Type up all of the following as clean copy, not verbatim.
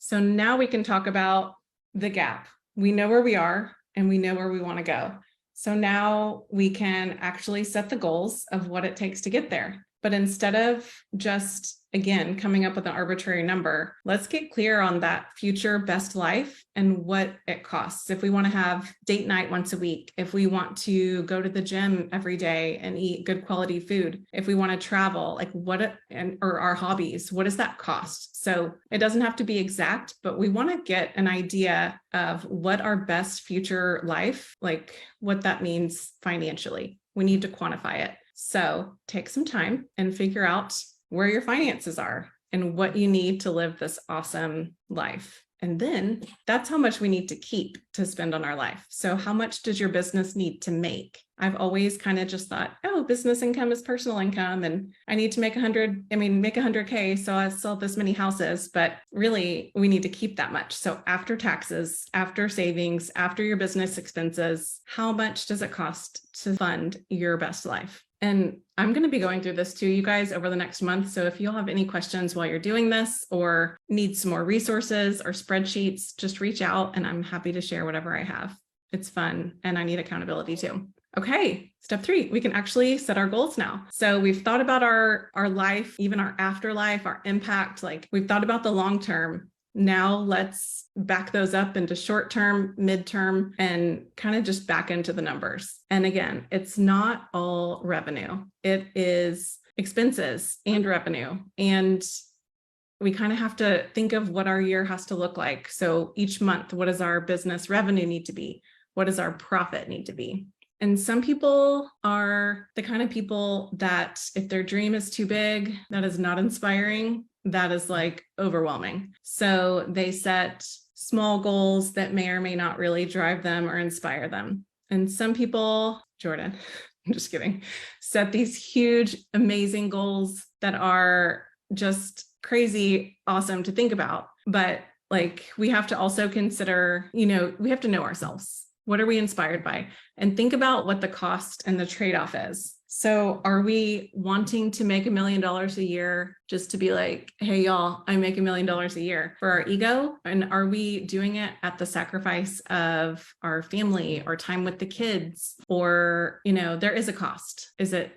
So now we can talk about the gap. We know where we are and we know where we want to go. So now we can actually set the goals of what it takes to get there. But instead of just, again, coming up with an arbitrary number, let's get clear on that future best life and what it costs. If we want to have date night once a week, if we want to go to the gym every day and eat good quality food, if we want to travel, like or our hobbies, what does that cost? So it doesn't have to be exact, but we want to get an idea of what our best future life, like what that means financially. We need to quantify it. So take some time and figure out where your finances are and what you need to live this awesome life. And then that's how much we need to keep to spend on our life. So how much does your business need to make? I've always kind of just thought, oh, business income is personal income and I need to make 100K. So I sell this many houses, but really we need to keep that much. So after taxes, after savings, after your business expenses, how much does it cost to fund your best life? And I'm going to be going through this too, you guys, over the next month. So if you'll have any questions while you're doing this or need some more resources or spreadsheets, just reach out and I'm happy to share whatever I have. It's fun and I need accountability too. Okay, step 3, we can actually set our goals now. So we've thought about our life, even our afterlife, our impact, like we've thought about the long term. Now let's back those up into short term, midterm, and kind of just back into the numbers. And again, it's not all revenue. It is expenses and revenue. And we kind of have to think of what our year has to look like. So each month, what does our business revenue need to be? What does our profit need to be? And some people are the kind of people that if their dream is too big, that is not inspiring. That is like overwhelming. So they set small goals that may or may not really drive them or inspire them. And some people, Jordan, I'm just kidding, set these huge, amazing goals that are just crazy, awesome to think about. But like we have to also consider, we have to know ourselves. What are we inspired by? And think about what the cost and the trade-off is. So are we wanting to make $1 million a year just to be like, hey, y'all, I make $1 million a year for our ego? And are we doing it at the sacrifice of our family or time with the kids? Or, there is a cost. Is it,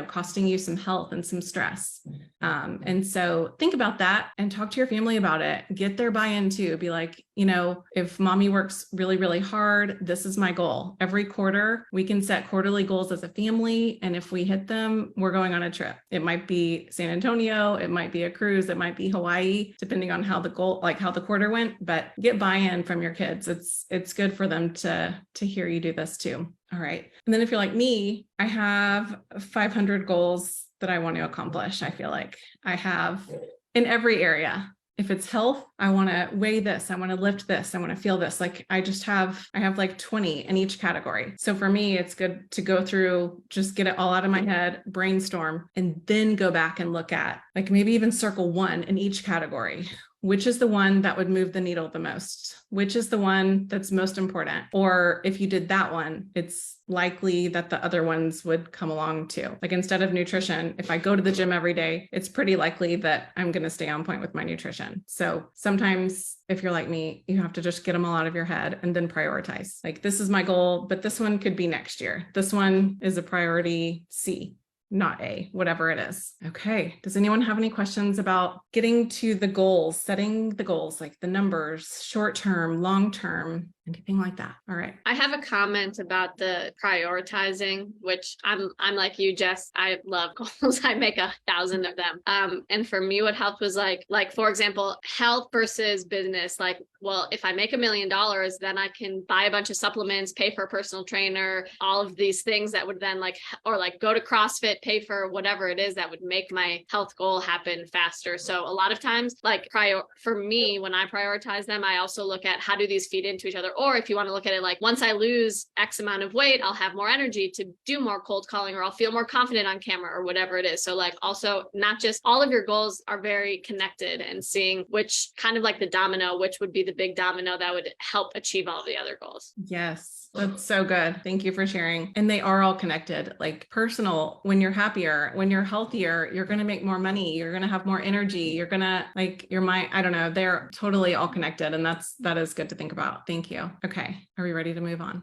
costing you some health and some stress? And so think about that and talk to your family about it. Get their buy-in too. Be like, if mommy works really, really hard, this is my goal. Every quarter, we can set quarterly goals as a family. And if we hit them, we're going on a trip. It might be San Antonio. It might be a cruise. It might be Hawaii, depending on how the quarter went, but get buy-in from your kids. It's good for them to hear you do this too. All right. And then if you're like me, I have 500 goals that I want to accomplish. I feel like I have in every area. If it's health, I want to weigh this. I want to lift this. I want to feel this. Like I have like 20 in each category. So for me, it's good to go through, just get it all out of my head, brainstorm, and then go back and look at like maybe even circle one in each category. Which is the one that would move the needle the most? Which is the one that's most important? Or if you did that one, it's likely that the other ones would come along too. Like instead of nutrition, if I go to the gym every day, it's pretty likely that I'm going to stay on point with my nutrition. So sometimes if you're like me, you have to just get them all out of your head and then prioritize. Like this is my goal, but this one could be next year. This one is a priority C. Not A, whatever it is. Okay. Does anyone have any questions about getting to the goals, setting the goals, like the numbers, short-term, long-term, anything like that? All right. I have a comment about the prioritizing, which I'm like you, Jess. I love goals. I make 1,000 of them. And for me, what helped was like, for example, health versus business. Like, well, if I make $1 million, then I can buy a bunch of supplements, pay for a personal trainer, all of these things that would then go to CrossFit, pay for whatever it is that would make my health goal happen faster. So a lot of times, for me, when I prioritize them, I also look at how do these feed into each other? Or if you want to look at it like once I lose X amount of weight, I'll have more energy to do more cold calling, or I'll feel more confident on camera, or whatever it is. So like also not just all of your goals are very connected, and seeing which kind of like the domino, which would be the big domino that would help achieve all of the other goals. Yes. That's so good. Thank you for sharing. And they are all connected, like personal. When you're happier, when you're healthier, you're going to make more money. You're going to have more energy. You're going to like your mind. I don't know. They're totally all connected. And that is good to think about. Thank you. Okay. Are we ready to move on?